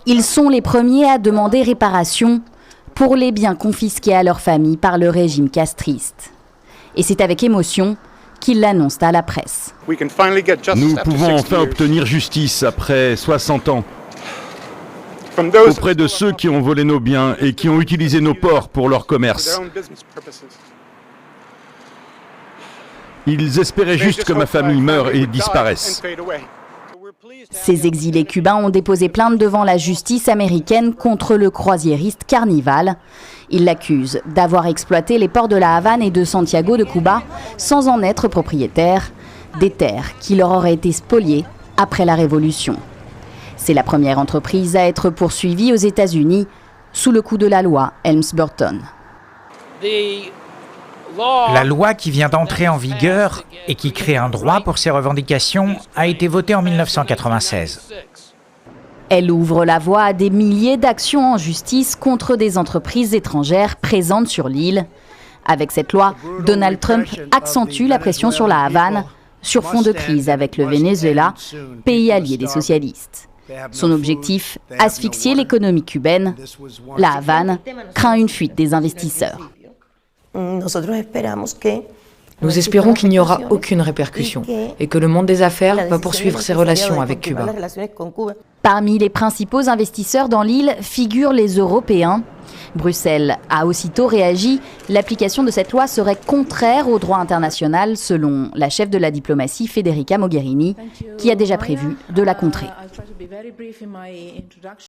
Ils sont les premiers à demander réparation pour les biens confisqués à leur famille par le régime castriste. Et c'est avec émotion qu'ils l'annoncent à la presse. Nous pouvons enfin obtenir justice après 60 ans. Auprès de ceux qui ont volé nos biens et qui ont utilisé nos ports pour leur commerce. Ils espéraient juste que ma famille meure et disparaisse. Ces exilés cubains ont déposé plainte devant la justice américaine contre le croisiériste Carnival. Ils l'accusent d'avoir exploité les ports de la Havane et de Santiago de Cuba sans en être propriétaires, des terres qui leur auraient été spoliées après la Révolution. C'est la première entreprise à être poursuivie aux États-Unis sous le coup de la loi Helms-Burton. La loi qui vient d'entrer en vigueur et qui crée un droit pour ces revendications a été votée en 1996. Elle ouvre la voie à des milliers d'actions en justice contre des entreprises étrangères présentes sur l'île. Avec cette loi, Donald Trump accentue la pression sur la Havane, sur fond de crise avec le Venezuela, pays allié des socialistes. Son objectif, asphyxier l'économie cubaine. La Havane craint une fuite des investisseurs. Nous espérons qu'il n'y aura aucune répercussion et que le monde des affaires va poursuivre ses relations avec Cuba. Parmi les principaux investisseurs dans l'île figurent les Européens. Bruxelles a aussitôt réagi. L'application de cette loi serait contraire au droit international, selon la chef de la diplomatie Federica Mogherini, qui a déjà prévu de la contrer.